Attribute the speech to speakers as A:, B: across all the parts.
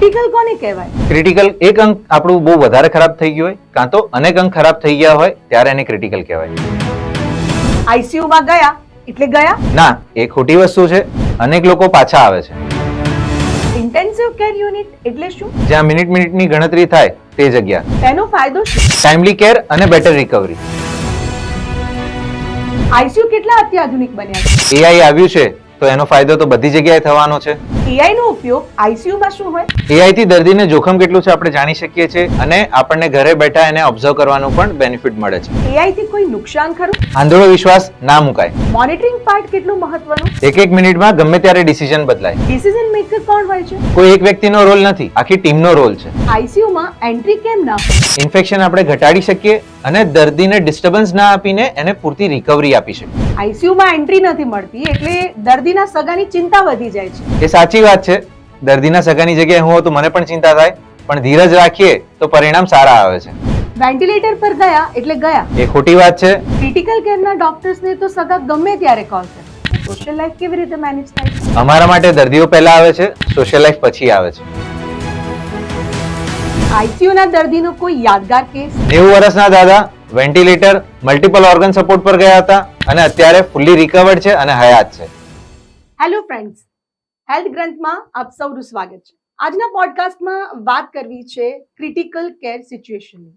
A: Critical કોને કહેવાય?
B: Critical એક અંક આપણું બહુ વધારે ખરાબ થઈ ગયું હોય કાં તો અનેક અંક ખરાબ થઈ ગયા હોય ત્યારે એને ક્રિટિકલ કહેવાય.
A: આઈસીયુ માં ગયા એટલે ગયા?
B: ના, એ ખોટી વસ્તુ છે. અનેક લોકો પાછા આવે છે.
A: ઇન્ટેન્સિવ કેર યુનિટ એટલે શું?
B: જ્યાં મિનિટની ગણતરી થાય તે જગ્યા.
A: તેનો ફાયદો શું?
B: ટાઈમલી કેર અને બેટર રિકવરી.
A: આઈસીયુ કેટલા અત્યાધુનિક બન્યા છે?
B: એઆઈ આવ્યું છે તો એનો ફાયદો તો બધી જગ્યાએ થવાનો છે.
A: એઆઈ નો ઉપયોગ આઈસીયુ માં શું હોય?
B: એઆઈ થી દર્દીને જોખમ કેટલું છે આપણે જાણી શકીએ છીએ અને આપણને ઘરે બેઠા એને ઓબ્ઝર્વ કરવાનું પણ બેનિફિટ મળે છે.
A: એઆઈ થી કોઈ નુકસાન ખરું?
B: આંધળો વિશ્વાસ ના મુકાય.
A: મોનિટરિંગ પાર્ટ કેટલું મહત્વનું?
B: એક મિનિટમાં ગમે ત્યારે ડિસિઝન બદલાય.
A: ડિસિઝન મેકર કોણ હોય છે?
B: કોઈ એક વ્યક્તિનો રોલ નથી, આખી ટીમનો રોલ છે.
A: આઈસીયુ માં એન્ટ્રી કેમ ના હોય?
B: ઇન્ફેક્શન આપણે ઘટાડી શકીએ અને દર્દીને ડિસ્ટર્બન્સ ના આપીને એને પૂરતી રિકવરી આપી શકીએ.
A: આઈસીયુ માં એન્ટ્રી નથી મળતી એટલે દર્દીના સગાની ચિંતા વધી જાય છે.
B: એ સાચી વાત છે. દર્દીના સગાની જગ્યાએ હું હોઉં તો મને પણ ચિંતા થાય, પણ ધીરજ રાખીએ તો પરિણામ સારા આવે છે.
A: વેન્ટિલેટર પર ગયા એટલે ગયા?
B: એ ખોટી વાત છે.
A: ક્રિટિકલ કેરના ડોક્ટર્સને તો સગા ગમે ત્યારે કોલ કરે. સોશિયલ લાઈફ કેવી રીતે મેનેજ થાય છે?
B: અમારા માટે દર્દીઓ પહેલા આવે છે, સોશિયલ લાઈફ પછી આવે છે.
A: આઈસીયુ ના દર્દીનો કોઈ યાદગાર કેસ?
B: 90 વર્ષના દાદા વેન્ટિલેટર મલ્ટિપલ ઓર્ગન સપોર્ટ પર ગયા હતા અને અત્યારે ફુલ્લી રિકવર્ડ છે અને હયાત છે.
A: હેલો ફ્રેન્ડ્સ, હેલ્થ ગ્રંથમાં આપ સૌનું સ્વાગત છે. આજના પોડકાસ્ટમાં વાત કરવી છે ક્રિટિકલ કેર સિચ્યુએશનની.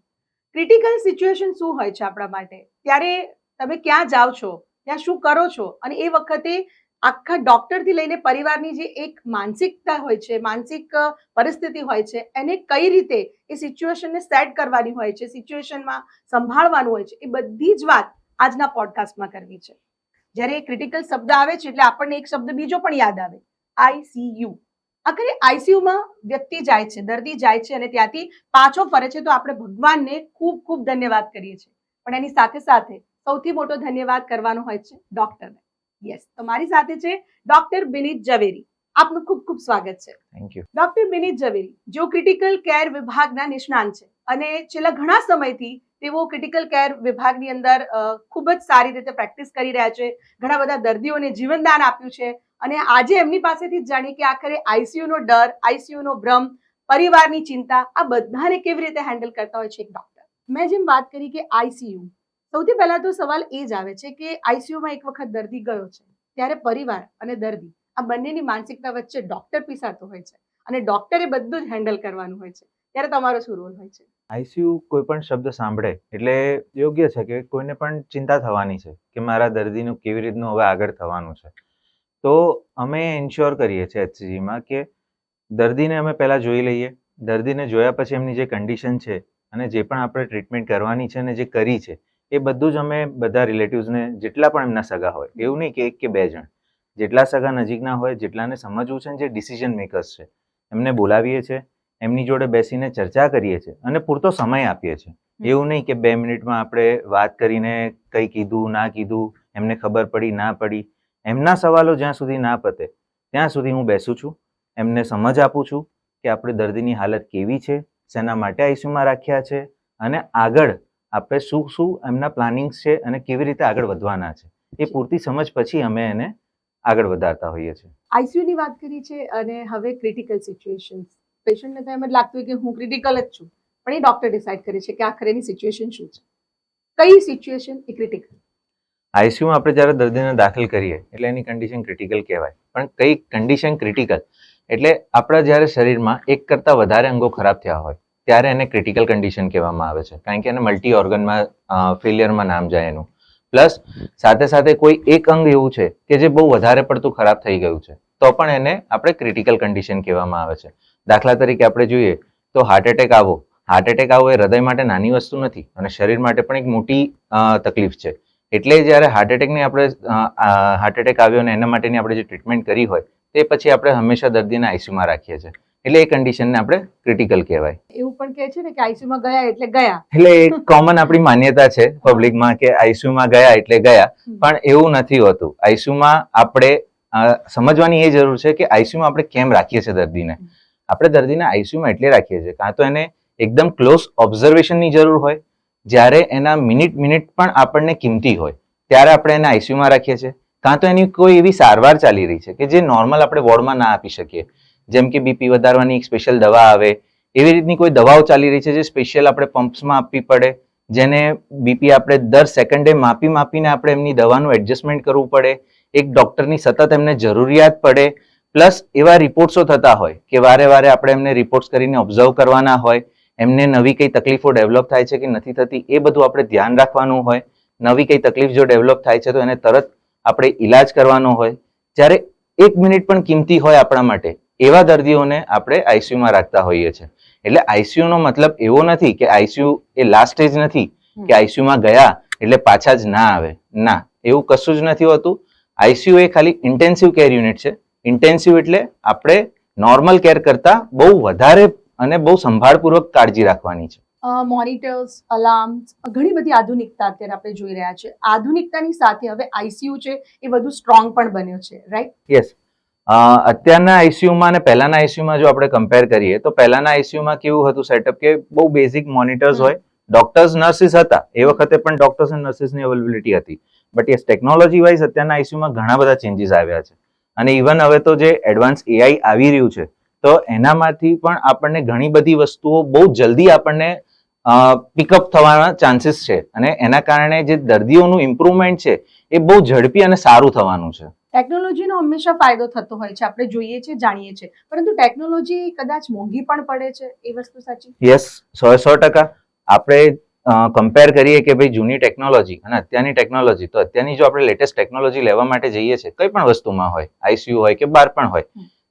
A: ક્રિટિકલ સિચ્યુએશન શું હોય છે આપણા માટે? ત્યારે તમે ક્યાં જાઓ છો, ત્યાં શું કરો છો, અને એ વખતે આખા ડોક્ટરથી લઈને પરિવારની જે એક માનસિકતા હોય છે, માનસિક પરિસ્થિતિ હોય છે, એને કઈ રીતે એ સિચ્યુએશનને સેટ કરવાની હોય છે, સિચ્યુએશનમાં સંભાળવાનું હોય છે, એ બધી જ વાત આજના પોડકાસ્ટમાં કરવી છે. જ્યારે ક્રિટિકલ શબ્દ આવે છે એટલે આપણને એક શબ્દ બીજો પણ યાદ આવે, આઈસીયુ. આખરે આઈસીયુમાં વ્યક્તિ જાય છે, દર્દી જાય છે અને ત્યાંથી પાછો ફરે છે તો આપણે ભગવાનને ખૂબ ખૂબ ધન્યવાદ કરીએ છીએ. પણ એની સાથે સાથે સૌથી મોટો ધન્યવાદ કરવાનો હોય છે ડોક્ટરને. યસ, તો મારી સાથે છે ડોક્ટર બિનીત ઝવેરી. આપનું ખૂબ ખૂબ સ્વાગત છે.
B: Thank you.
A: ડોક્ટર બિનીત ઝવેરી જેઓ ક્રિટિકલ કેર વિભાગના નિષ્ણાંત છે અને છેલ્લા ઘણા સમયથી તેઓ ક્રિટિકલ કેર વિભાગની અંદર ખૂબ જ સારી રીતે પ્રેક્ટિસ કરી રહ્યા છે. ઘણા બધા દર્દીઓને જીવનદાન આપ્યું છે અને આજે એમની પાસેથી જ જાણીએ કે આખરે આઈસીયુનો ડર, આઈસીયુનો ભ્રમ, પરિવારની ચિંતા, આ બધાને કેવી રીતે હેન્ડલ કરતા હોય છે એક ડોક્ટર. મેં જેમ વાત કરી કે આઈસીયુ, સૌથી પહેલા તો સવાલ એ જ આવે છે કે આઈસીયુમાં એક વખત દર્દી ગયો છે ત્યારે પરિવાર અને દર્દી આ બંનેની માનસિકતા વચ્ચે ડોક્ટર પીસાતો હોય છે અને ડોક્ટરે બધું જ હેન્ડલ કરવાનું હોય છે. ત્યારે તમારો શું રોલ હોય છે?
B: આઈસીયુ કોઈ પણ શબ્દ સાંભળે એટલે યોગ્ય છે કે કોઈને પણ ચિંતા થવાની છે કે મારા દર્દીનું કેવી રીતનું હવે આગળ થવાનું છે. તો અમે ઇન્શ્યોર કરીએ છીએ એચસીજીમાં કે દર્દીને અમે પહેલાં જોઈ લઈએ. દર્દીને જોયા પછી એમની જે કન્ડિશન છે અને જે પણ આપણે ટ્રીટમેન્ટ કરવાની છે અને જે કરી છે એ બધું જ અમે બધા રિલેટિવ્સને, જેટલા પણ એમના સગા હોય, એવું નહીં કે 1 કે 2 જણ, જેટલા સગા નજીકના હોય, જેટલાને સમજવું છે, જે ડિસિઝન મેકર્સ છે, એમને બોલાવીએ છીએ, એમની જોડે બેસીને ચર્ચા કરીએ છીએ અને પૂરતો સમય આપીએ છીએ. એવું નહીં કે 2 મિનિટમાં આપણે વાત કરીને કંઈ કીધું ના કીધું, એમને ખબર પડી ના પડી. એમના સવાલો જ્યાં સુધી ના પતે ત્યાં સુધી હું બેસું છું, એમને સમજ આપું છું કે આપણે દર્દીની હાલત કેવી છે, શેના માટે આઈસીયુમાં રાખ્યા છે અને આગળ આપણે શું શું એમના પ્લાનિંગ્સ છે અને કેવી રીતે આગળ વધવાના છે, એ પૂરતી સમજ પછી અમે એને આગળ વધારતા હોઈએ છીએ.
A: આઈસીયુની વાત કરી છે અને હવે ક્રિટિકલ સિચ્યુએશન. પેશન્ટને તો એમ જ લાગતું હોય કે હું ક્રિટિકલ જ છું, પણ એ ડોક્ટર ડિસાઇડ કરે છે કે આખરેની સિચ્યુએશન શું છે. કઈ સિચ્યુએશન એ ક્રિટિકલ?
B: આઈસીયુમાં આપણે જ્યારે દર્દીને દાખલ કરીએ એટલે એની કન્ડિશન ક્રિટિકલ કહેવાય. પણ કઈ કન્ડિશન ક્રિટિકલ એટલે આપણા જ્યારે શરીરમાં એક કરતાં વધારે અંગો ખરાબ થયા હોય ત્યારે એને ક્રિટિકલ કન્ડિશન કહેવામાં આવે છે, કારણ કે એને મલ્ટી ઓર્ગનમાં ફેલિયરમાં નામ જાય એનું. પ્લસ સાથે સાથે કોઈ એક અંગ એવું છે કે જે બહુ વધારે પડતું ખરાબ થઈ ગયું છે તો પણ એને આપણે ક્રિટિકલ કન્ડિશન કહેવામાં આવે છે. દાખલા તરીકે આપણે જોઈએ તો હાર્ટ એટેક આવવો એ હૃદય માટે નાની વસ્તુ નથી અને શરીર માટે પણ એક મોટી તકલીફ છે. એટલે જ્યારે હાર્ટ એટેક આવ્યો અને એના માટેની આપણે જે ટ્રીટમેન્ટ કરી હોય તે પછી આપણે હંમેશા દર્દીને આઈસીયુમાં રાખીએ છીએ. એટલે એ કન્ડિશનને આપણે ક્રિટિકલ કહેવાય.
A: એવું પણ કહે છે ને કે આઈસીયુમાં ગયા એટલે ગયા.
B: એટલે એક કોમન આપણી માન્યતા છે પબ્લિકમાં કે આઈસીયુમાં ગયા એટલે ગયા, પણ એવું નથી હોતું. આઈસીયુમાં આપણે સમજવાની એ જરૂર છે કે આઈસીયુમાં આપણે કેમ રાખીએ છીએ દર્દીને. આપણે દર્દીને આઈસીયુમાં એટલે રાખીએ છીએ કાં તો એને એકદમ ક્લોઝ ઓબ્ઝર્વેશનની જરૂર હોય, જ્યારે એના મિનિટ પણ આપણને કિંમતી હોય ત્યારે આપણે એને આઈસીયુમાં રાખીએ છીએ, કાં તો એની કોઈ એવી સારવાર ચાલી રહી છે કે જે નોર્મલ આપણે વોર્ડમાં ના આપી શકીએ, જેમ કે બીપી વધારવાની એક સ્પેશિયલ દવા આવે, એવી રીતની કોઈ દવાઓ ચાલી રહી છે જે સ્પેશિયલ આપણે પમ્પ્સમાં આપવી પડે, જેને બીપી આપણે દર સેકન્ડે માપીને આપણે એમની દવાનું એડજસ્ટમેન્ટ કરવું પડે, એક ડોક્ટરની સતત એમને જરૂરિયાત પડે, પ્લસ એવા રિપોર્ટ્સો થતા હોય કે વારે વારે આપણે એમને રિપોર્ટ્સ કરીને ઓબ્ઝર્વ કરવાના હોય, એમને નવી કઈ તકલીફો ડેવલપ થાય છે કે નથી થતી એ બધું આપણે ધ્યાન રાખવાનું હોય, નવી કઈ તકલીફ જો ડેવલપ થાય છે તો એને તરત આપણે ઈલાજ કરવાનો હોય. જ્યારે 1 મિનિટ પણ કિંમતી હોય આપણા માટે, એવા દર્દીઓને આપણે આઈસીયુમાં રાખતા હોઈએ છીએ. એટલે આઈસીયુ નો મતલબ એવો નથી કે આઈસીયુ એ લાસ્ટ સ્ટેજ નથી કે આઈસીયુમાં ગયા એટલે પાછા જ ના આવે. ના, એવું કશું જ નથી હોતું. આઈસીયુ એ ખાલી ઇન્ટેન્સિવ કેર યુનિટ છે. ઇન્ટેન્સિવ એટલે આપણે નોર્મલ કેર કરતા બહુ વધારે અને બહુ સંભાળપૂર્વક કાળજી રાખવાની છે.
A: મોનિટર્સ, અલાર્મ્સ, ઘણી બધી આધુનિકતા અત્યારે આપણે જોઈ રહ્યા છે. આધુનિકતાની સાથે હવે આઈસીયુ છે એ વધુ સ્ટ્રોંગ પણ બન્યો છે, રાઈટ?
B: યસ. અત્યારના આઈસીયુમાં અને પહેલાના આઈસીયુમાં જો આપણે કમ્પેર કરીએ તો પહેલાના આઈસીયુમાં કેવું હતું સેટઅપ કે બહુ બેઝિક મોનિટર્સ હોય, ડોક્ટર્સ નર્સિસ હતા, એ વખતે પણ ડોક્ટર્સ અને નર્સિસની અવેલેબિલિટી હતી. બટ યસ, ટેકનોલોજી વાઇઝ અત્યારના આઈસીયુમાં ઘણા બધા ચેન્જીસ આવ્યા છે. અને ઇવન હવે તો જે એડવાન્સ એઆઈ આવી રહ્યું છે તો એનામાંથી પણ આપણને ઘણી બધી વસ્તુઓ બહુ જલ્દી આપણને પિકઅપ થવાના ચાન્સીસ છે, અને એના કારણે જે દર્દીઓનું ઇમ્પ્રુવમેન્ટ છે એ બહુ ઝડપી અને સારું થવાનું છે.
A: ટેકનોલોજીનો હંમેશા ફાયદો થતો હોય છે, આપણે જોઈએ છીએ, જાણીએ છીએ, પરંતુ ટેકનોલોજી કદાચ મોંઘી પણ પડે છે, એ વસ્તુ સાચી?
B: યસ, 100%. આપણે કમ્પેર કરીએ કે ભાઈ જૂની ટેકનોલોજી અને અત્યારની ટેકનોલોજી, તો અત્યારની જો આપણે લેટેસ્ટ ટેકનોલોજી લેવા માટે જઈએ છીએ, કઈ પણ વસ્તુમાં હોય, આઈસીયુ હોય કે બહાર પણ હોય,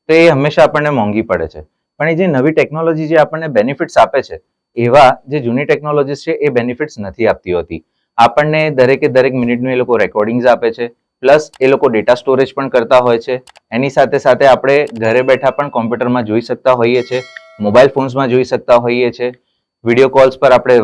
B: તો એ હંમેશા આપણને મોંઘી પડે છે. પણ એ જે નવી ટેકનોલોજી જે આપણને બેનિફિટ્સ આપે છે, એવા જે જૂની ટેકનોલોજીસ છે એ બેનિફિટ્સ નથી આપતી હોતી. આપણને દરેકે દરેક મિનિટનું એ લોકો રેકોર્ડિંગ્સ આપે છે, પ્લસ એ લોકો ડેટા સ્ટોરેજ પણ કરતા હોય છે. એની સાથે સાથે આપણે ઘરે બેઠા પણ કોમ્પ્યુટરમાં જોઈ શકતા હોઈએ છીએ, મોબાઈલ ફોન્સમાં જોઈ શકતા હોઈએ છીએ, વિડીયો કોલ્સ પર આપણે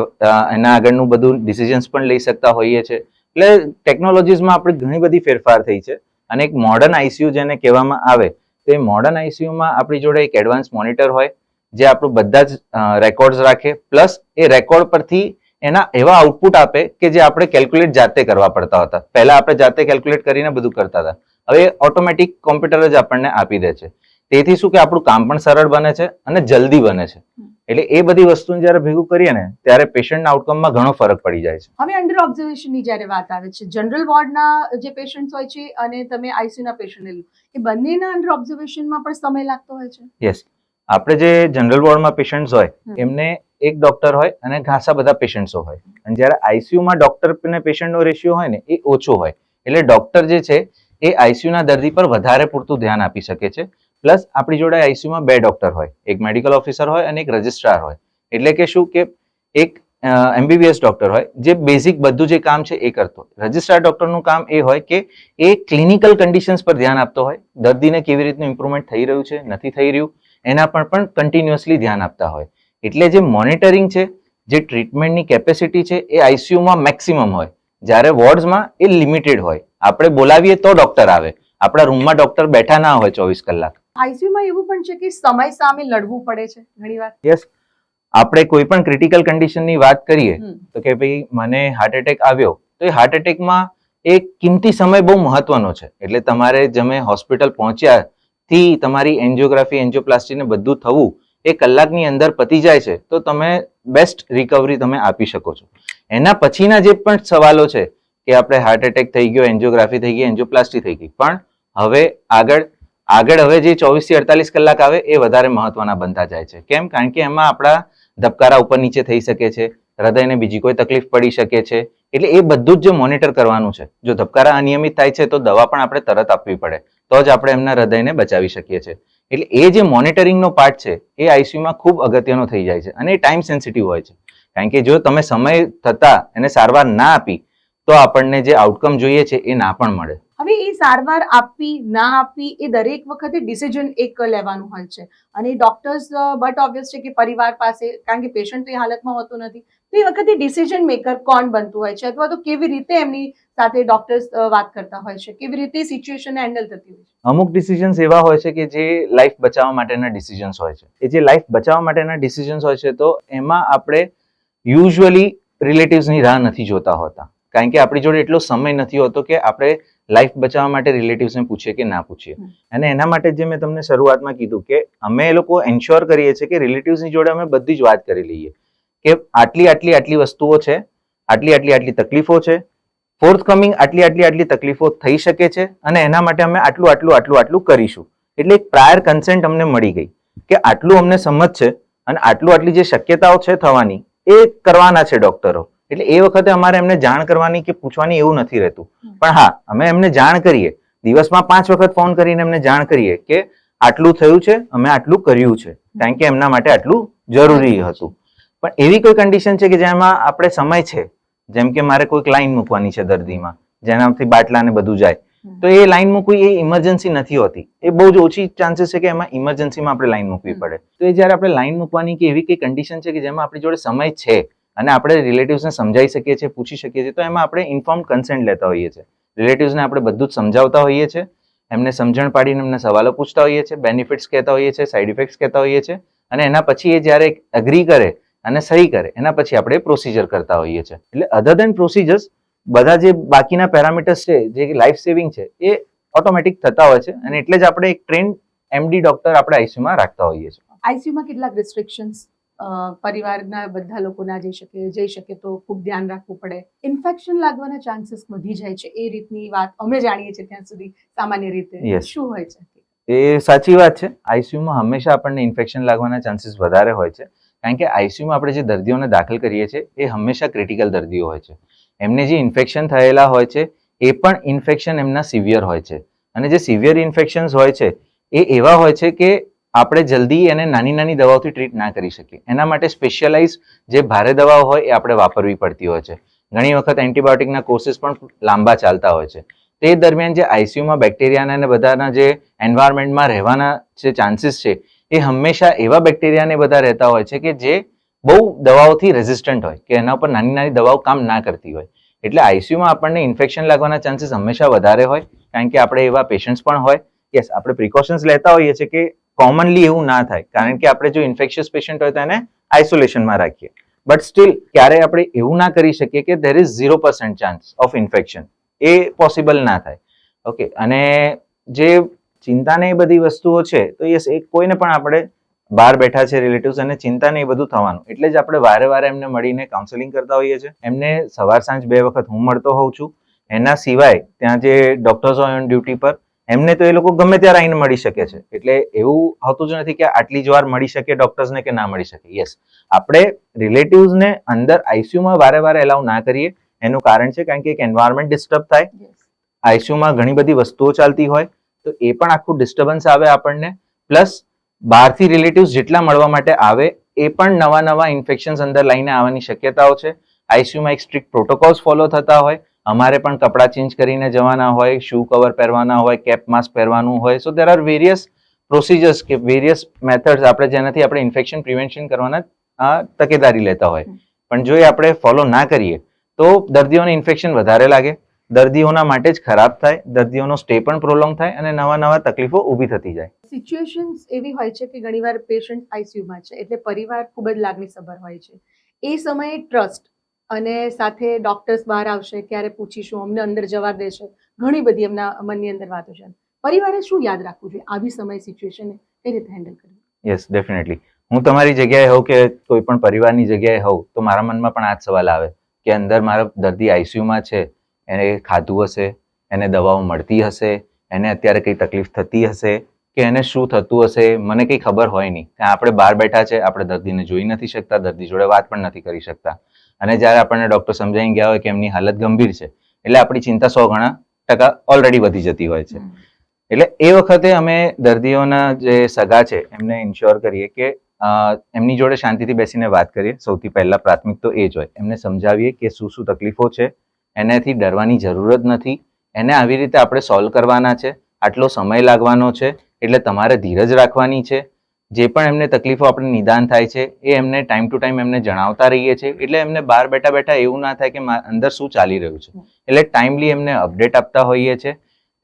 B: એના આગળનું બધું ડિસિઝન્સ પણ લઈ શકતા હોઈએ છીએ. એટલે ટેકનોલોજીસમાં આપણે ઘણી બધી ફેરફાર થઈ છે. અને એક મોડર્ન આઈસીયુ જેને કહેવામાં આવે, તો એ મોડર્ન આઈસીયુમાં આપણી જોડે એક એડવાન્સ મોનિટર હોય જે આપણું બધા જ રેકોર્ડ્સ રાખે, પ્લસ એ રેકોર્ડ પરથી એના એવા આઉટપુટ આપે કે જે આપણે કેલ્ક્યુલેટ જાતે કરવા પડતા હતા. પહેલા આપણે જાતે કેલ્ક્યુલેટ કરીને બધું કરતા હતા, હવે ઓટોમેટિક કોમ્પ્યુટર જ આપણને આપી દે છે. તેથી શું કે આપણું કામ પણ સરળ બને છે અને જલ્દી બને છે. એટલે એ બધી વસ્તુને જ્યારે ભેગું કરીએ ને ત્યારે પેશન્ટના આઉટકમમાં ઘણો ફરક પડી જાય છે.
A: હવે અંડર ઓબ્ઝર્વેશનની જ્યારે વાત આવે છે, જનરલ વોર્ડના જે પેશન્ટ હોય છે અને તમે આઈસીયુના પેશન્ટને લો, એ બંનેના અંડર ઓબ્ઝર્વેશનમાં પણ સમય લાગતો હોય છે?
B: યસ, આપણે જે જનરલ વોર્ડમાં પેશન્ટ્સ હોય એમને એક ડોક્ટર હોય અને ઘાસા બધા પેશન્ટ્સો હોય. અને જ્યારે આઈસીયુમાં ડોક્ટર અને પેશન્ટનો રેશિયો હોય ને એ ઓછો હોય. એટલે ડોક્ટર જે છે એ આઈસીયુના દર્દી પર વધારે પૂરતું ધ્યાન આપી શકે છે. પ્લસ આપણી જોડે આઈસીયુમાં 2 ડોક્ટર હોય, એક મેડિકલ ઓફિસર હોય અને એક રજિસ્ટ્રાર હોય. એટલે કે શું કે એક એમબીબીએસ ડોક્ટર હોય જે બેઝિક બધું જે કામ છે એ કરતો હોય. રજિસ્ટ્રાર ડોક્ટરનું કામ એ હોય કે એ ક્લિનિકલ કન્ડિશન્સ પર ધ્યાન આપતો હોય, દર્દીને કેવી રીતનું ઇમ્પ્રુવમેન્ટ થઈ રહ્યું છે, નથી થઈ રહ્યું, એના પર પણ કન્ટિન્યુઅસલી ધ્યાન આપતા હોય. એટલે જે મોનિટરિંગ છે, જે ટ્રીટમેન્ટની કેપેસિટી છે એ આઈસીયુમાં મેક્સિમમ હોય, જ્યારે વોર્ડ્સમાં એ લિમિટેડ હોય. આપણે બોલાવીએ તો ડોક્ટર આવે, આપણા રૂમમાં ડોક્ટર બેઠા ના હોય 24 કલાક.
A: આઈસીયુમાં એવું પણ છે કે સમય સામે લડવું પડે છે ઘણીવાર.
B: યસ, આપણે કોઈ પણ ક્રિટિકલ કન્ડિશનની વાત કરીએ તો કે ભાઈ મને હાર્ટ એટેક આવ્યો, તો એ હાર્ટ એટેકમાં એક કિંમતી સમય બહુ મહત્વનો છે. એટલે તમારે તમે હોસ્પિટલ પહોંચ્યા થી તમારી એન્જિયોગ્રાફી, એન્જિયોપ્લાસ્ટી ને બધું થવું એ કલાકની અંદર પતી જાય છે, તો તમે બેસ્ટ રિકવરી તમે આપી શકો છો. એના પછીના જે પણ સવાલો છે કે આપણે હાર્ટ એટેક થઈ ગયો, એન્જિયોગ્રાફી થઈ ગઈ, એન્જિયોપ્લાસ્ટી થઈ ગઈ, પણ હવે આગળ હવે જે 24 થી 48 કલાક આવે એ વધારે મહત્વના બનતા જાય છે. કેમ? કારણ કે એમાં આપણા ધબકારા ઉપર નીચે થઈ શકે છે, હૃદયને બીજી કોઈ તકલીફ પડી શકે છે. એટલે એ બધું જ જે મોનિટર કરવાનું છે. જો ધબકારા અનિયમિત થાય છે તો દવા પણ આપણે તરત આપવી પડે, તો જ આપણે એમના હૃદયને બચાવી શકીએ છીએ. એટલે એ જે મોનિટરિંગનો પાર્ટ છે એ આઈસીયુમાં ખૂબ અગત્યનો થઈ જાય છે અને એ ટાઈમ સેન્સિટિવ હોય છે. કારણ કે જો તમે સમય થતા એને સારવાર ના આપી તો આપણને જે આઉટકમ જોઈએ છે એ ના પણ મળે.
A: હવે એ સારવાર આપવી ના આપવી એ દરેક વખતે ડિસિઝન એક લેવાનું હોય છે, અને ડોક્ટર્સ બટ ઓબ્વિયસ છે કે પરિવાર પાસે, કારણ કે પેશન્ટ તો એ હાલતમાં હોતું નથી, તો એ વખતે ડિસિઝન મેકર કોણ બનતું હોય છે, અથવા તો કેવી રીતે એમની સાથે ડોક્ટર્સ વાત કરતા હોય છે, કેવી રીતે સિચ્યુએશનને હેન્ડલ થતી હોય છે?
B: અમુક ડિસિઝન્સ એવા હોય છે કે જે લાઈફ બચાવવા માટેના ડિસિઝન્સ હોય છે. એ જે લાઈફ બચાવવા માટેના ડિસિઝન્સ હોય છે તો એમાં આપણે યુઝ્યુઅલી રિલેટિવ્સની રાહ નથી જોતા હોતા. કારણ કે આપણી જોડે એટલો સમય નથી હોતો કે આપણે લાઈફ બચાવવા માટે રિલેટિવ્સને પૂછીએ કે ના પૂછીએ. અને એના માટે જે મેં તમને શરૂઆતમાં કીધું કે અમે એ લોકો એન્શ્યોર કરીએ છીએ કે રિલેટિવ્સની જોડે અમે બધી જ વાત કરી લઈએ કે આટલી વસ્તુઓ છે, આટલી તકલીફો છે, ફોર્થ કમિંગ આટલી તકલીફો થઈ શકે છે અને એના માટે અમે આટલું કરીશું. એટલે એક પ્રાયર કન્સેન્ટ અમને મળી ગઈ કે આટલું અમને સમજ છે અને આટલી જે શક્યતાઓ છે થવાની એ કરવાના છે ડોક્ટરો. એટલે એ વખતે અમારે એમને જાણ કરવાની કે પૂછવાની એવું નથી રહેતું. પણ હા, અમે એમને જાણ કરીએ, દિવસમાં 5 વખત ફોન કરીને એમને જાણ કરીએ કે આટલું થયું છે, અમે આટલું કર્યું છે, કારણ કે એમના માટે આટલું જરૂરી હતું. પણ એવી કોઈ કન્ડિશન છે કે જેમાં આપણે સમય છે, જેમ કે મારે કોઈક લાઈન મૂકવાની છે દર્દીમાં, જેનાથી બાટલા ને બધું જાય, તો એ લાઈન મૂકવી એ ઇમરજન્સી નથી હોતી. એ બહુ જ ઓછી ચાન્સીસ છે કે એમાં ઇમરજન્સીમાં આપણે લાઈન મૂકવી પડે. તો એ જ્યારે આપણે લાઈન મૂકવાની કે એવી કઈ કન્ડિશન છે કે જેમાં આપણી જોડે સમય છે અને આપણે રિલેટિવ્સને સમજાવી શકીએ છીએ, પૂછી શકીએ છીએ, તો એમાં આપણે ઇન્ફોર્મ કન્સેન્ટ લેતા હોઈએ છીએ. રિલેટિવ્સને આપણે બધું જ સમજાવતા હોઈએ છીએ, એમને સમજણ પાડીને એમને સવાલો પૂછતા હોઈએ છીએ, બેનિફિટ્સ કહેતા હોઈએ છીએ, સાઇડ ઇફેક્ટ્સ કહેતા હોઈએ છીએ, અને એના પછી એ જ્યારે એગ્રી કરે અને સહી કરે એના પછી આપણે પ્રોસિજર કરતા હોઈએ છીએ. એટલે અધર દેન પ્રોસિજર્સ બધા જે બાકીના પેરામીટર્સ છે જે લાઈફ સેવિંગ છે એ ઓટોમેટિક થતા હોય છે, અને એટલે જ આપણે એક ટ્રેન્ડ એમડી ડોક્ટર આપણે આઈસીયુમાં રાખતા હોઈએ છીએ.
A: આઈસીયુમાં કેટલાક રિસ્ટ્રિક્શન્સ, પરિવારના બધા લોકો ના જઈ શકે તો ખૂબ ધ્યાન રાખવું પડે, ઇન્ફેક્શન લાગવાના ચાન્સીસ વધી જાય છે, એ રીતની વાત અમે જાણીએ છીએ ત્યાં સુધી સામાન્ય રીતે શું હોય છે?
B: એ સાચી વાત છે. આઈસીયુમાં હંમેશા આપણને ઇન્ફેક્શન લાગવાના ચાન્સીસ વધારે હોય છે, કારણ કે આઈસીયુમાં આપણે જે દર્દીઓને દાખલ કરીએ છીએ એ હંમેશા ક્રિટિકલ દર્દીઓ હોય છે. એમને જે ઇન્ફેક્શન થયેલા હોય છે એ પણ ઇન્ફેક્શન એમના સિવિયર હોય છે, અને જે સિવિયર ઇન્ફેક્શન્સ હોય છે એ એવા હોય છે કે આપણે જલ્દી એને નાની દવાઓથી ટ્રીટ ના કરી શકીએ. એના માટે સ્પેશિયલાઇઝ જે ભારે દવાઓ હોય એ આપણે વાપરવી પડતી હોય છે. ઘણી વખત એન્ટીબાયોટિકના કોર્સીસ પણ લાંબા ચાલતા હોય છે. તે દરમિયાન જે આઈસીયુમાં બેક્ટેરિયાના અને બધાના જે એન્વાયરમેન્ટમાં રહેવાના જે ચાન્સીસ છે એ હંમેશા એવા બેક્ટેરિયાને બધા રહેતા હોય છે કે જે બહુ દવાઓથી રેઝિસ્ટન્ટ હોય, કે એના ઉપર નાની દવાઓ કામ ના કરતી હોય. એટલે આઈસીયુમાં આપણને ઇન્ફેક્શન લાગવાના ચાન્સીસ હંમેશા વધારે હોય, કારણ કે આપણે એવા પેશન્ટ્સ પણ હોય. યસ, આપણે પ્રિકોશન્સ લેતા હોઈએ છીએ કે કોમનલી એવું ના થાય, કારણ કે આપણે જો ઇન્ફેક્શિયસ પેશન્ટ હોય તો એને આઇસોલેશનમાં રાખીએ, બટ સ્ટીલ ક્યારે આપણે એવું ના કરી શકીએ કે there is 0% chance of infection. A possible ના થાય. ઓકે, અને જે ચિંતાને એ બધી વસ્તુઓ છે તો યસ, એ કોઈને પણ આપણે બહાર બેઠા છે રિલેટિવ્સ અને ચિંતા ને એ બધું થવાનું, એટલે જ આપણે વારે એમને મળીને કાઉન્સેલિંગ કરતા હોઈએ છીએ. એમને સવાર સાંજ 2 વખત હું મળતો હોઉં છું. એના સિવાય ત્યાં જે ડોક્ટર્સ હોય ઓન ડ્યુટી પર, એમને તો એ લોકો ગમે ત્યારે આવીને મળી શકે છે. એટલે એવું હોતું જ નથી કે આટલી જ વાર મળી શકે ડોક્ટર્સને કે ના મળી શકે. યસ, આપણે રિલેટિવ્સને અંદર આઈસીયુમાં વારે એલાઉ ના કરીએ. એનું કારણ છે કારણ કે એક એન્વાયરમેન્ટ ડિસ્ટર્બ થાય, આઈસીયુમાં ઘણી બધી વસ્તુઓ ચાલતી હોય તો એ પણ આખું ડિસ્ટર્બન્સ આવે આપણને. પ્લસ બહારથી રિલેટિવ્સ જેટલા મળવા માટે આવે એ પણ નવા ઇન્ફેક્શન્સ અંદર લઈને આવવાની શક્યતાઓ છે. આઈસીયુમાં એક સ્ટ્રિક્ટ પ્રોટોકોલ્સ ફોલો થતા હોય, અમારે પણ કપડાં ચેન્જ કરીને જવાના હોય, શૂ કવર પહેરવાના હોય, કેપ માસ્ક પહેરવાનું હોય. સો દેર આર વેરિયસ પ્રોસિજર્સ કે વેરિયસ મેથડ્સ આપણે જેનાથી આપણે ઇન્ફેક્શન પ્રિવેન્શન કરવાના તકેદારી લેતા હોય. પણ જો એ આપણે ફોલો ના કરીએ તો દર્દીઓને ઇન્ફેક્શન વધારે લાગે, દર્દીઓના માટે જ ખરાબ થાય, દર્દીઓનો સ્ટે પણ પ્રોલોંગ થાય અને નવા તકલીફો ઊભી થતી જાય.
A: સિચ્યુએશન્સ એવી હોય છે કે ઘણીવાર પેશન્ટ આઈસીયુમાં છે એટલે પરિવાર ખૂબ જ લાગણીસભર હોય છે. એ સમયે ટ્રસ્ટ અને સાથે ડોક્ટર્સ બહાર આવશે, ક્યારે પૂછીશું, અમને અંદર જવા દેશે, ઘણી બધી એમના મનની અંદર વાતો છે. પરિવારે શું યાદ રાખવું જોઈએ આવી સમય સિચ્યુએશનને કઈ રીતે હેન્ડલ કરવી?
B: Yes, definitely. હું તમારી જગ્યાએ હોઉં કે કોઈ પણ પરિવારની જગ્યાએ હોઉં તો મારા મનમાં પણ આ જ સવાલ આવે કે અંદર મારો દર્દી આઈસીયુમાં છે, એને ખાધું હશે, એને દવાઓ મળતી હશે, એને અત્યારે કઈ તકલીફ થતી હશે કે એને શું થતું હશે, મને કઈ ખબર હોય નહીં. આપણે બહાર બેઠા છે, આપણે દર્દીને જોઈ નથી શકતા, દર્દી જોડે વાત પણ નથી કરી શકતા, અને જ્યારે આપણને ડોક્ટર સમજાવી ગયા હોય કે એમની હાલત ગંભીર છે એટલે આપણી ચિંતા 100% ઓલરેડી વધી જતી હોય છે. એટલે એ વખતે અમે દર્દીઓના જે સગા છે એમને ઇન્શ્યોર કરીએ કે એમની જોડે શાંતિથી બેસીને વાત કરીએ. સૌથી પહેલા પ્રાથમિક તો એ જ હોય, એમને સમજાવીએ કે શું તકલીફો છે, એનાથી ડરવાની જરૂર જ નથી, એને આવી રીતે આપણે સોલ્વ કરવાના છે, આટલો સમય લાગવાનો છે, એટલે તમારે ધીરજ રાખવાની છે. જે પણ એમને તકલીફો આપણે નિદાન થાય છે એ એમને ટાઈમ ટુ ટાઈમ એમને જણાવતા રહીએ છીએ, એટલે એમને બહાર બેઠા એવું ના થાય કે અંદર શું ચાલી રહ્યું છે. એટલે ટાઈમલી એમને અપડેટ આપતા હોઈએ છીએ.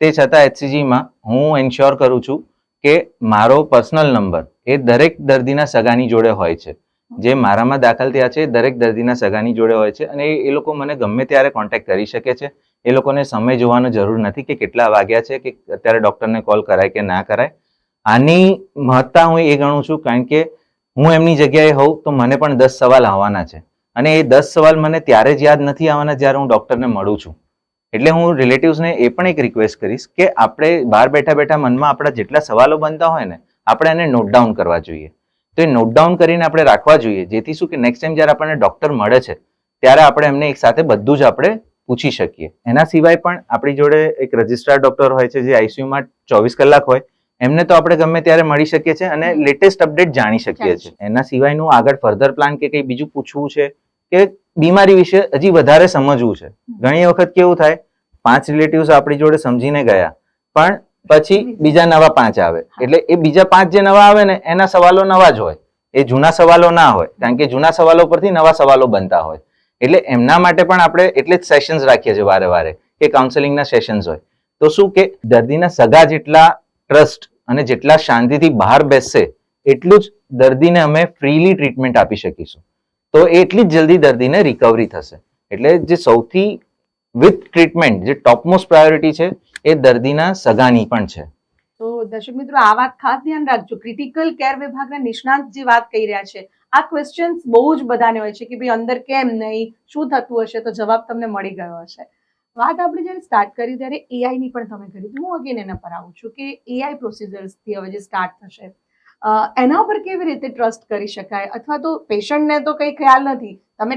B: તે છતાં એચસીજીમાં હું એન્શ્યોર કરું છું કે મારો પર્સનલ નંબર એ દરેક દર્દીના સગાની જોડે હોય છે. જે મારામાં દાખલ થયા છે દરેક દર્દીના સગાની જોડે હોય છે અને એ લોકો મને ગમે ત્યારે કોન્ટેક્ટ કરી શકે છે. એ લોકોને સમય જોવાનો જરૂર નથી કે કેટલા વાગ્યા છે કે અત્યારે ડોક્ટરને કોલ કરાય કે ના કરાય. આની મહત્તા હું એ ગણું છું કારણ કે હું એમની જગ્યાએ હોઉં તો મને પણ 10 સવાલ આવવાના છે અને એ 10 સવાલ મને ત્યારે જ યાદ નથી આવવાના જ્યારે હું ડોક્ટરને મળું છું. એટલે હું રિલેટિવ્સને એ પણ એક રિક્વેસ્ટ કરીશ કે આપણે બહાર બેઠા બેઠા મનમાં આપણા જેટલા સવાલો બનતા હોય ને આપણે એને નોટ ડાઉન કરવા જોઈએ. તો એ નોટ ડાઉન કરીને આપણે રાખવા જોઈએ જેથી શું કે નેક્સ્ટ ટાઈમ જ્યારે આપણને ડોક્ટર મળે છે ત્યારે આપણે એમને એક સાથે બધું જ આપણે પૂછી શકીએ. એના સિવાય પણ આપણી જોડે એક રજિસ્ટ્રાર ડોક્ટર હોય છે જે આઈસીયુમાં 24 કલાક હોય. એમને તો આપણે ગમે ત્યારે મળી શકીએ છીએ અને લેટેસ્ટ અપડેટ જાણી શકીએ છીએ. એના સિવાયનું આગળ ફર્ધર પ્લાન કે કંઈ બીજું પૂછવું છે કે બીમારી વિશે હજી વધારે સમજવું છે. ઘણી વખત કેવું થાય 5 રિલેટિવ્સ આપણી જોડે સમજીને ગયા પણ પછી બીજા નવા 5 આવે એટલે એ બીજા 5 જે નવા આવે ને એના સવાલો નવા જ હોય, એ જૂના સવાલો ના હોય કારણ કે જૂના સવાલો પરથી નવા સવાલો બનતા હોય. એટલે એમના માટે પણ આપણે એટલે જ સેશન્સ રાખીએ છીએ વારે વારે કે કાઉન્સેલિંગના સેશન્સ હોય. તો શું કે દર્દીના સગા જેટલા ટ્રસ્ટ અને જેટલા શાંતિથી બહાર બેસશે એટલું જ દર્દીને અમે ફ્રીલી ટ્રીટમેન્ટ આપી શકીશું. તો એટલી જ જલ્દી દર્દીને રિકવરી થશે. એટલે જે સૌથી વિથ ટ્રીટમેન્ટ જે ટોપમોસ્ટ પ્રાયોરિટી છે એ દર્દીના સગાની પણ છે.
A: તો દર્શક મિત્રો આ વાત ખાસ ધ્યાન રાખજો. ક્રિટિકલ કેર વિભાગના નિષ્ણાંત જે વાત કહી રહ્યા છે આ ક્વેશ્ચન્સ બહુ જ બધાને હોય છે કે ભાઈ અંદર કેમ નહીં, શું થતું હશે, તો જવાબ તમને મળી ગયો હશે. વાત આપણે જ્યારે સ્ટાર્ટ કરી ત્યારે એઆઈ ની પણ તમે કરી. હું અગેન એના પર આવું છું કે એઆઈ પ્રોસિજર્સથી હવે જે સ્ટાર્ટ થશે એના ઉપર કેવી રીતે ટ્રસ્ટ કરી શકાય અથવા તો પેશન્ટને તો કંઈ ખ્યાલ નથી, તમે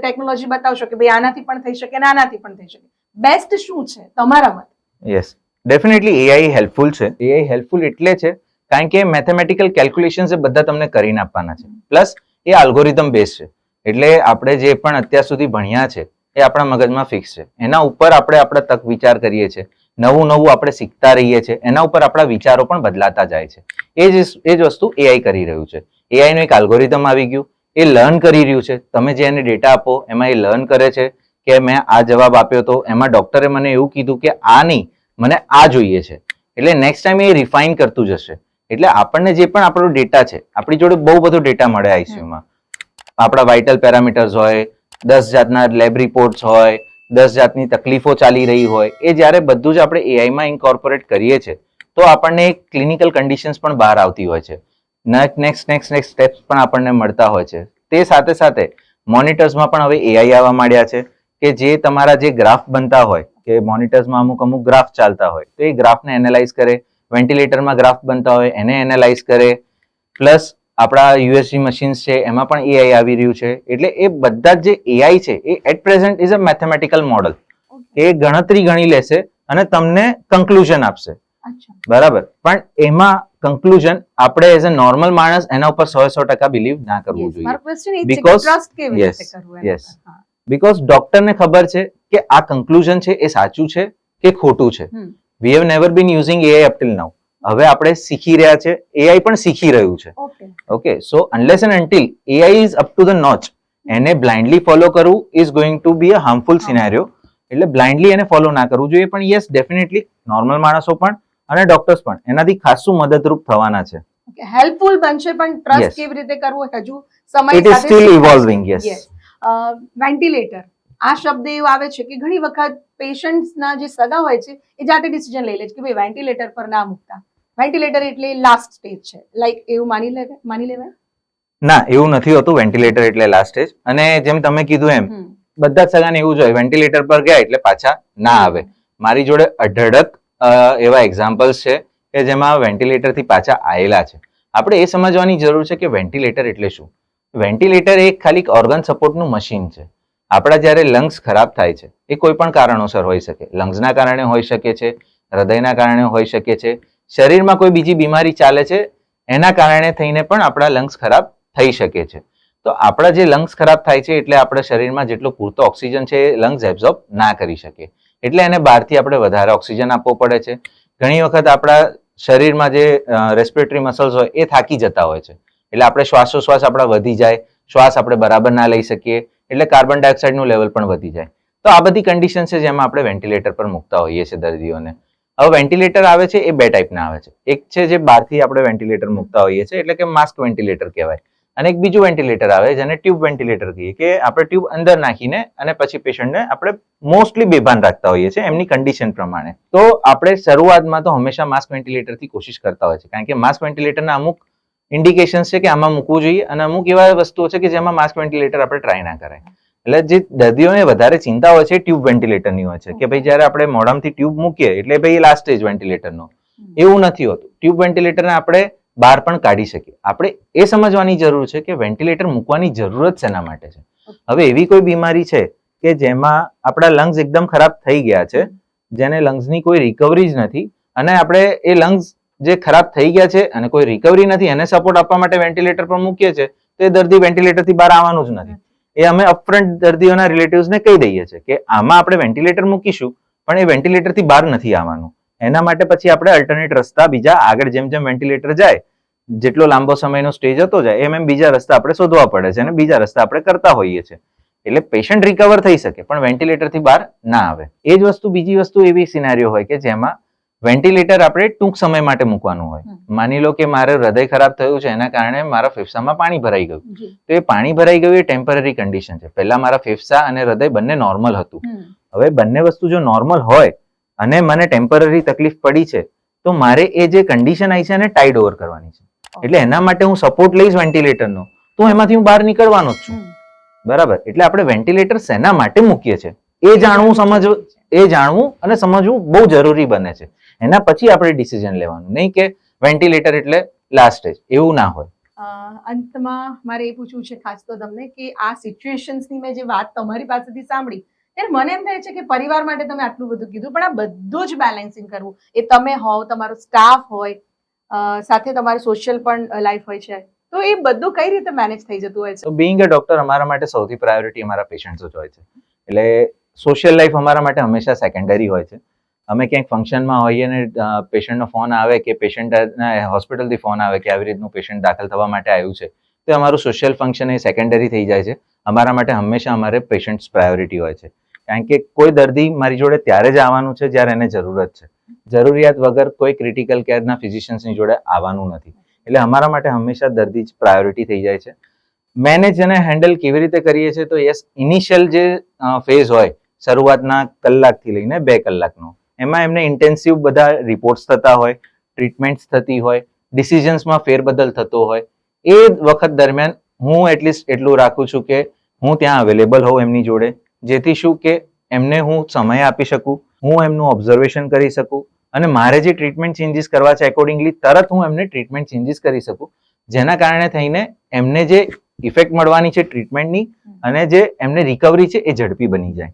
A: ટેકનોલોજી બતાવશો કે ભાઈ આનાથી પણ થઈ શકે ને આનાથી પણ થઈ શકે, બેસ્ટ શું છે તમારા મત?
B: યસ, ડેફિનેટલી એઆઈ હેલ્પફુલ છે. એઆઈ હેલ્પફુલ એટલે છે કારણ કે મેથેમેટિકલ કેલ્ક્યુલેશન્સ એ બધા તમને કરીને આપવાના છે. પ્લસ એ આલ્ગોરિધમ બેઝ છે એટલે આપણે જે પણ અત્યાર સુધી ભણ્યા છે એ આપણા મગજમાં ફિક્સ છે. એના ઉપર આપણે આપણા તક વિચાર કરીએ છીએ, નવું નવું આપણે શીખતા રહીએ છીએ, એના ઉપર આપણા વિચારો પણ બદલાતા જાય છે. એ જ વસ્તુ એઆઈ કરી રહ્યું છે. એઆઈ નું એક આલ્ગોરિધમ આવી ગયું, એ લર્ન કરી રહ્યું છે. તમે જે એને ડેટા આપો એમાં એ લર્ન કરે છે કે મેં આ જવાબ આપ્યો તો એમાં ડોક્ટરે મને એવું કીધું કે આ નહીં, મને આ જોઈએ છે. એટલે નેક્સ્ટ ટાઈમ એ રિફાઇન કરતું જશે. એટલે આપણને જે પણ આપણો ડેટા છે, આપણી જોડે બહુ બધો ડેટા મળે આઈસીયુમાં. આપણા વાઇટલ પેરામીટર્સ હોય, 10 જાતના લેબ રિપોર્ટ્સ હોય, 10 જાતની તકલીફો ચાલી રહી હોય, એ જ્યારે બધું જ આપણે એઆઈમાં ઇન્કોર્પોરેટ કરીએ છીએ તો આપણને ક્લિનિકલ કન્ડિશન્સ પણ બહાર આવતી હોય છે. નેક્સ્ટ સ્ટેપ્સ પણ આપણને મળતા હોય છે. તે સાથે સાથે મોનિટર્સમાં પણ હવે એઆઈ આવવા માંડ્યા છે કે જે તમારા જે ગ્રાફ બનતા હોય કે મોનિટર્સમાં અમુક ગ્રાફ ચાલતા હોય તો એ ગ્રાફને એનાલાઇઝ કરે, વેન્ટિલેટરમાં ગ્રાફ બનતા હોય એને એનાલાઇઝ કરે. પ્લસ આપણા યુએસજી મશીન્સ છે એમાં પણ એઆઈ આવી રહ્યું છે. એટલે એ બધા જે એઆઈ છે એ at present is a mathematical model. એ ગણતરી ગણી લેશે અને તમને કન્ક્લુઝન આપશે. બરાબર, પણ એમાં કન્ક્લુઝન આપણે એઝ અ નોર્મલ માણસ એના ઉપર 100% બિલીવ ના કરવું જોઈએ. બીકોઝ ડોક્ટરને ખબર છે કે આ કન્ક્લુઝન છે એ સાચું છે કે ખોટું છે. We have never been using AI up till now. હવે આપણે શીખી રહ્યા છે, એઆઈ પણ શીખી રહ્યું છે. Okay, so unless and until AI is up to the notch, એને બ્લાઇન્ડલી ફોલો કરવું is going to be a harmful scenario. એટલે બ્લાઇન્ડલી એને ફોલો ના કરવું જોઈએ. પણ યસ, ડેફિનેટલી નોર્મલ માણસો પણ અને ડોક્ટર્સ પણ એનાથી ખાસું મદદરૂપ થવાના છે.
A: હેલ્પફુલ બનશે પણ ટ્રસ્ટ કેવી રીતે કરવો હજુ સમય
B: it is still evolving. Yes.
A: Ventilator આ શબ્દ એવો આવે છે કે ઘણી વખત પેશન્ટ્સના જે સગા હોય છે એ જાતે ડિસિઝન લઈ લે છે કે ભાઈ વેન્ટિલેટર પર ના મૂકતા, વેન્ટિલેટર એટલે લાસ્ટ સ્ટેજ છે, લાઈક એવું માની લેવાય? ના,
B: એવું નથી હોતું. વેન્ટિલેટર એટલે લાસ્ટ સ્ટેજ. અને જેમ તમે કીધું એમ બધા જ સગાને એવું જ હોય વેન્ટિલેટર પર ગયા એટલે પાછા ના આવે. મારી જોડે અઢળક એવા એક્ઝામ્પલ્સ છે કે જેમાં વેન્ટિલેટરથી પાછા આવેલા છે. આપણે એ સમજવાની જરૂર છે કે વેન્ટિલેટર એટલે શું. વેન્ટિલેટર એ ખાલી ઓર્ગન સપોર્ટનું મશીન છે. આપણા જ્યારે લંગ્સ ખરાબ થાય છે એ કોઈ પણ કારણોસર હોઈ શકે. લંગ્સના કારણે હોઈ શકે છે, હૃદયના કારણે હોઈ શકે છે, શરીરમાં કોઈ બીજી બીમારી ચાલે છે એના કારણે થઈને પણ આપણા લંગ્સ ખરાબ થઈ શકે છે. તો આપણા જે લંગ્સ ખરાબ થાય છે એટલે આપણા શરીરમાં જેટલો પૂરતો ઓક્સિજન છે એ લંગ્સ એબ્ઝોર્બ ના કરી શકે. એટલે એને બહારથી આપણે વધારે ઓક્સિજન આપવો પડે છે. ઘણી વખત આપણા શરીરમાં જે રેસ્પિરેટરી મસલ્સ હોય એ થાકી જતા હોય છે. એટલે આપણે શ્વાસોશ્વાસ આપણા વધી જાય, શ્વાસ આપણે બરાબર ના લઈ શકીએ, એટલે કાર્બન ડાયોક્સાઇડનું લેવલ પણ વધી જાય. તો આ બધી કન્ડિશન છે જેમાં આપણે વેન્ટિલેટર પર મૂકતા હોઈએ છીએ દર્દીઓને. હવે વેન્ટિલેટર આવે છે એ બે ટાઈપના આવે છે. એક છે જે બહારથી આપણે વેન્ટિલેટર મૂકતા હોઈએ છીએ એટલે કે માસ્ક વેન્ટિલેટર કહેવાય. અને એક બીજું વેન્ટિલેટર આવે જેને ટ્યુબ વેન્ટિલેટર કહીએ, કે આપણે ટ્યુબ અંદર નાખીને અને પછી પેશન્ટને આપણે મોસ્ટલી બેભાન રાખતા હોઈએ છીએ એમની કન્ડિશન પ્રમાણે. તો આપણે શરૂઆતમાં તો હંમેશા માસ્ક વેન્ટિલેટરથી કોશિશ કરતા હોય છે, કારણ કે માસ્ક વેન્ટિલેટરના અમુક ઇન્ડિકેશન્સ છે કે આમાં મૂકવું જોઈએ અને અમુક એવા વસ્તુઓ છે કે જેમાં માસ્ક વેન્ટિલેટર આપણે ટ્રાય ના કરાય. એટલે જે દર્દીઓને વધારે ચિંતા હોય છે ટ્યુબ વેન્ટિલેટરની હોય છે, કે ભાઈ જ્યારે આપણે મોઢામાંથી ટ્યુબ મૂકીએ એટલે ભાઈ લાસ્ટ સ્ટેજ વેન્ટિલેટરનો. એવું નથી હોતું. ટ્યુબ વેન્ટિલેટરને આપણે બહાર પણ કાઢી શકીએ. આપણે એ સમજવાની જરૂર છે કે વેન્ટિલેટર મૂકવાની જરૂરત શેના માટે છે. હવે એવી કોઈ બીમારી છે કે જેમાં આપણા લંગ્સ એકદમ ખરાબ થઈ ગયા છે, જેને લંગ્સની કોઈ રિકવરી જ નથી, અને આપણે એ લંગ્સ જે ખરાબ થઈ ગયા છે અને કોઈ રિકવરી નથી, એને સપોર્ટ આપવા માટે વેન્ટિલેટર પર મૂકીએ છીએ, તો એ દર્દી વેન્ટિલેટરથી બહાર આવવાનું જ નથી. એ અમે અપફ્રન્ટ દર્દીઓના રિલેટિવ્સને કહી દઈએ છીએ કે આમાં આપણે વેન્ટિલેટર મૂકીશું પણ એ વેન્ટિલેટરથી બહાર નથી આવવાનું. એના માટે પછી આપણે અલ્ટરનેટ રસ્તા બીજા આગળ જેમ જેમ વેન્ટિલેટર જાય, જેટલો લાંબો સમયનો સ્ટેજ હતો જાય એમ એમ બીજા રસ્તા આપણે શોધવા પડે છે અને બીજા રસ્તા આપણે કરતા હોઈએ છીએ. એટલે પેશન્ટ રિકવર થઈ શકે પણ વેન્ટિલેટરથી બહાર ના આવે. એ જ વસ્તુ બીજી વસ્તુ એવી સિનારીઓ હોય કે જેમાં વેન્ટિલેટર આપણે ટૂંક સમય માટે મૂકવાનું હોય. માની લો કે મારે હૃદય ખરાબ થયું છે, એના કારણે મારા ફેફસામાં પાણી ભરાઈ ગયું. તો એ પાણી ભરાઈ ગયું એ ટેમ્પરરી કન્ડિશન છે. પહેલા મારા ફેફસા અને હૃદય બંને નોર્મલ હતું. હવે બંને વસ્તુ જો નોર્મલ હોય અને મને ટેમ્પરરી તકલીફ પડી છે, તો મારે એ જે કન્ડિશન આવી છે એને ટાઈડ ઓવર કરવાની છે. એટલે એના માટે હું સપોર્ટ લઈશ વેન્ટિલેટરનો, તો એમાંથી હું બહાર નીકળવાનો જ છું. બરાબર. એટલે આપણે વેન્ટિલેટર શેના માટે મૂકીએ છીએ એ જાણવું અને સમજવું બહુ જરૂરી બને છે. એના પછી આપણે ડિસિઝન લેવાનું, નહીં કે વેન્ટિલેટર એટલે લાસ્ટ સ્ટેજ, એવું ના હોય.
A: અંતમાં મારે એ પૂછવું છે ખાસ તો તમને કે આ સિચ્યુએશન્સની મેં જે વાત તમારી પાસેથી સાંભળી ત્યારે મને એમ થાય છે કે પરિવાર માટે તમે આટલું બધું કીધું, પણ આ બધું જ બેલેન્સિંગ કરવું, એ તમે હોવ, તમારો સ્ટાફ હોય, સાથે તમારી સોશિયલ પણ લાઈફ હોય છે, તો એ બધું કઈ રીતે મેનેજ થઈ જતું હોય છે?
B: તો બીઇંગ અ ડોક્ટર અમારા માટે સૌથી પ્રાયોરિટી અમારા પેશન્ટ્સ જ હોય છે. એટલે સોશિયલ લાઈફ અમારા માટે હંમેશા સેકન્ડરી હોય છે. અમે ક્યાંક ફંક્શનમાં હોઈએ અને પેશન્ટનો ફોન આવે કે પેશન્ટના હોસ્પિટલથી ફોન આવે કે આવી રીતનું પેશન્ટ દાખલ થવા માટે આવ્યું છે, તો અમારું સોશિયલ ફંક્શન એ સેકન્ડરી થઈ જાય છે. અમારા માટે હંમેશા અમારે પેશન્ટ્સ પ્રાયોરિટી હોય છે, કારણ કે કોઈ દર્દી મારી જોડે ત્યારે જ આવવાનું છે જ્યારે એને જરૂરત છે. જરૂરિયાત વગર કોઈ ક્રિટિકલ કેરના ફિઝિશિયન્સની જોડે આવવાનું નથી. એટલે અમારા માટે હંમેશા દર્દી જ પ્રાયોરિટી થઈ જાય છે. મેનેજ અને હેન્ડલ કેવી રીતે કરીએ છીએ? તો યસ, ઇનિશિયલ જે ફેઝ હોય શરૂઆતના કલાકથી લઈને 2 કલાકનો, એમાં એમને ઇન્ટેન્સિવ બધા રિપોર્ટ્સ થતા હોય, ટ્રીટમેન્ટ્સ થતી હોય, ડિસિઝન્સમાં ફેરબદલ થતો હોય. એ વખત દરમિયાન હું એટલીસ્ટ એટલું રાખું છું કે હું ત્યાં અવેલેબલ હોઉં એમની જોડે, જેથી શું કે એમને હું સમય આપી શકું, હું એમનું ઓબ્ઝર્વેશન કરી શકું અને મારે જે ટ્રીટમેન્ટ ચેન્જીસ કરવા છે એકોર્ડિંગલી તરત હું એમને ટ્રીટમેન્ટ ચેન્જીસ કરી શકું, જેના કારણે થઈને એમને જે ઇફેક્ટ મળવાની છે ટ્રીટમેન્ટની અને જે એમને રિકવરી છે એ ઝડપી બની જાય.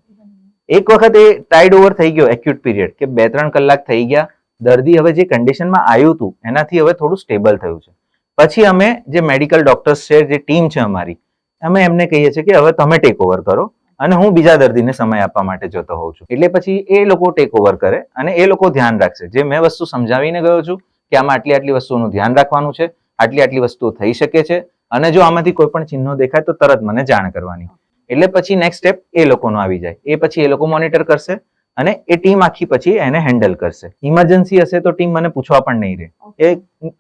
B: એક વખત એ ટાઈડ ઓવર થઈ ગયો એક્યુટ પીરિયડ કે 2-3 કલાક થઈ ગયા, દર્દી હવે જે કન્ડિશનમાં આવ્યું હતું એનાથી હવે થોડું સ્ટેબલ થયું છે, પછી અમે જે મેડિકલ ડોક્ટર્સ છે, જે ટીમ છે અમારી, અમે એમને કહીએ છીએ કે હવે તમે ટેક ઓવર કરો અને હું બીજા દર્દીને સમય આપવા માટે જતો હોઉં છું. એટલે પછી એ લોકો ટેક ઓવર કરે અને એ લોકો ધ્યાન રાખશે. જે મેં વસ્તુ સમજાવીને ગયો છું કે આમાં આટલી વસ્તુઓનું ધ્યાન રાખવાનું છે, આટલી વસ્તુઓ થઈ શકે છે અને જો આમાંથી કોઈ પણ ચિહ્નો દેખાય તો તરત મને જાણ કરવાની. એટલે પછી નેક્સ્ટ સ્ટેપ એ લોકોનો આવી જાય. એ પછી એ લોકો મોનિટર કરશે અને એ ટીમ આખી પછી એને હેન્ડલ કરશે. ઇમરજન્સી હશે તો ટીમ મને પૂછવા પણ નહીં રહે, એ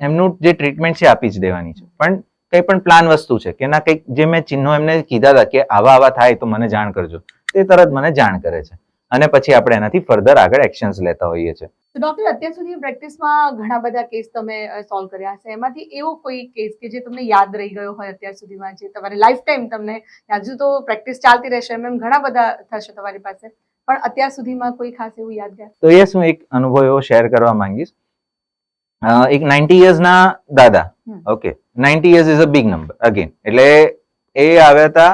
B: એમનું જે ટ્રીટમેન્ટ છે આપી જ દેવાની છે. પણ કંઈ પણ પ્લાન વસ્તુ છે કે ના કંઈક જે મેં ચિહ્નો એમને કીધા હતા કે આવા થાય તો મને જાણ કરજો, તે તરત મને જાણ કરે છે અને પછી આપણે એનાથી ફર્ધર આગળ એક્શન્સ લેતા હોઈએ છીએ.
A: તો ડોક્ટર, અત્યાર સુધી પ્રેક્ટિસમાં ઘણા બધા કેસ તમે સોલ્વ કર્યા હશે, એમાંથી એવો કોઈ કેસ કે જે તમને યાદ રહી ગયો હોય અત્યાર સુધીમાં, જે તમારી લાઈફ ટાઈમ તમને, હજુ તો પ્રેક્ટિસ ચાલતી રહેશે, એમ ઘણા બધા થશે તમારી પાસે, પણ અત્યાર સુધીમાં કોઈ ખાસ એવું યાદગાર?
B: તો યસ, હું એક અનુભવ એવો શેર કરવા માંગીશ. એક 90 યર્સના દાદા, okay, 90 years is a big number again. એટલે એ આવ્યા હતા,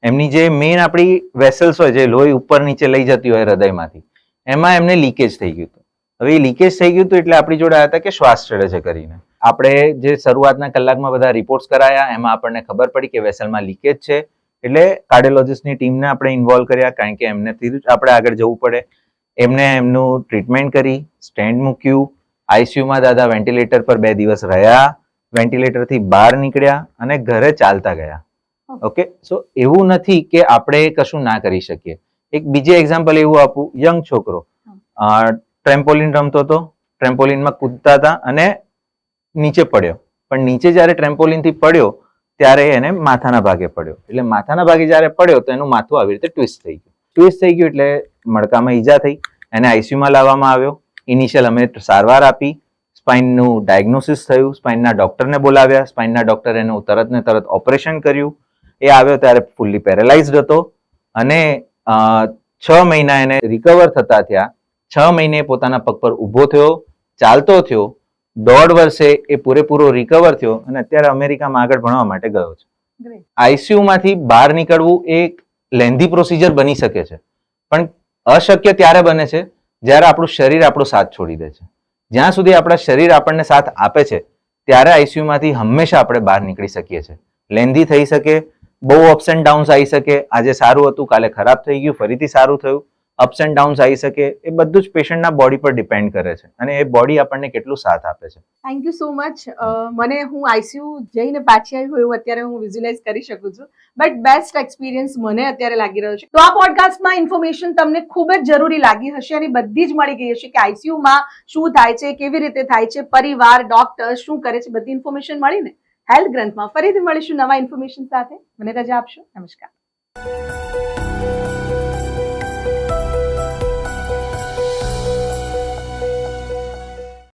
B: એમની જે મેઇન આપણી વેસલ્સ હોય, જે લોહી ઉપર નીચે લઈ જતી હોય હૃદયમાંથી, એમાં એમને લીકેજ થઈ ગયું હતું. હવે એ લીકેજ થઈ ગયું હતું એટલે આપણી જોડે આવ્યા હતા કે શ્વાસ ચડે છે કરીને. આપણે જે શરૂઆતના કલાકમાં બધા રિપોર્ટ્સ કરાયા, એમાં આપણને ખબર પડી કે વેસલમાં લીકેજ છે. એટલે કાર્ડિયોલોજિસ્ટની ટીમને આપણે ઇન્વોલ્વ કર્યા, કારણ કે એમનેથી જ આપણે આગળ જવું પડે. એમને એમનું ટ્રીટમેન્ટ કરી, સ્ટેન્ડ મૂક્યું, આઈસીયુમાં દાદા વેન્ટિલેટર પર 2 દિવસ રહ્યા, વેન્ટિલેટરથી બહાર નીકળ્યા અને ઘરે ચાલતા ગયા. ઓકે, સો એવું નથી કે આપણે કશું ના કરી શકીએ. એક બીજે એક્ઝામ્પલ એવું આપું, યંગ છોકરો ટ્રેમ્પોલિન રમતો હતો, ટ્રેમ્પોલિનમાં કૂદતા હતા અને નીચે પડ્યો. પણ નીચે જ્યારે ટ્રેમ્પોલિનથી પડ્યો ત્યારે એને માથાના ભાગે પડ્યો. એટલે માથાના ભાગે જ્યારે પડ્યો તો એનું માથું આવી રીતે ટ્વિસ્ટ થઈ ગયું. ટ્વિસ્ટ થઈ ગયું એટલે મણકામાં ઈજા થઈ. એને આઈસીયુમાં લાવવામાં આવ્યો. ઇનિશિયલ અમે સારવાર આપી. સ્પાઇનનું ડાયગ્નોસિસ થયું. સ્પાઇનના ડોક્ટરને બોલાવ્યા. સ્પાઇનના ડોક્ટરે એનું તરત ને તરત ઓપરેશન કર્યું. એ આવ્યો ત્યારે ફૂલ્લી પેરેલાઇઝડ હતો અને 6 મહિના એને રિકવર થતા થયા. 6 મહિને પોતાના પગ પર ઊભો થયો, ચાલતો થયો. 1.5 વર્ષે એ પૂરેપૂરો રિકવર થયો અને અત્યારે અમેરિકામાં આગળ ભણવા માટે ગયો છે. આઈસીયુ માંથી બહાર નીકળવું એ એક લેન્ધી પ્રોસિજર બની શકે છે, પણ અશક્ય ત્યારે બને છે જ્યારે આપણું શરીર આપણો સાથ છોડી દે છે. જ્યાં સુધી આપણા શરીર આપણને સાથ આપે છે ત્યારે આઈસીયુ માંથી હંમેશા આપણે બહાર નીકળી શકીએ છીએ. લેન્ધી થઈ શકે, બહુ અપ્સ એન્ડ ડાઉન્સ આવી શકે. આજે સારું હતું, કાલે ખરાબ થઈ ગયું, ફરીથી સારું થયું. અપ્સ એન્ડ ડાઉન્સ આવી શકે. એ બધું જ પેશન્ટના બોડી પર ડિપેન્ડ કરે છે અને એ બોડી આપણને કેટલું સાથ આપે છે.
A: Thank you so much. હું આઈસીયુ જઈને પાછી આવી હોય એવું અત્યારે હું વિઝ્યુલાઇઝ કરી શકું છું, બટ બેસ્ટ એક્સપિરિયન્સ મને અત્યારે લાગી રહ્યો છે. તો આ પોડકાસ્ટમાં ઇન્ફોર્મેશન તમને ખૂબ જ જરૂરી લાગી હશે અને બધી જ મળી ગઈ હશે કે આઈસીયુમાં શું થાય છે, કેવી રીતે થાય છે, પરિવાર, ડોક્ટર શું કરે છે, બધી ઇન્ફોર્મેશન મળી ને. હેલ્થ ગ્રંથમાં ફરીથી મળીશું નવા ઇન્ફોર્મેશન સાથે. મને રજા આપશો. નમસ્કાર.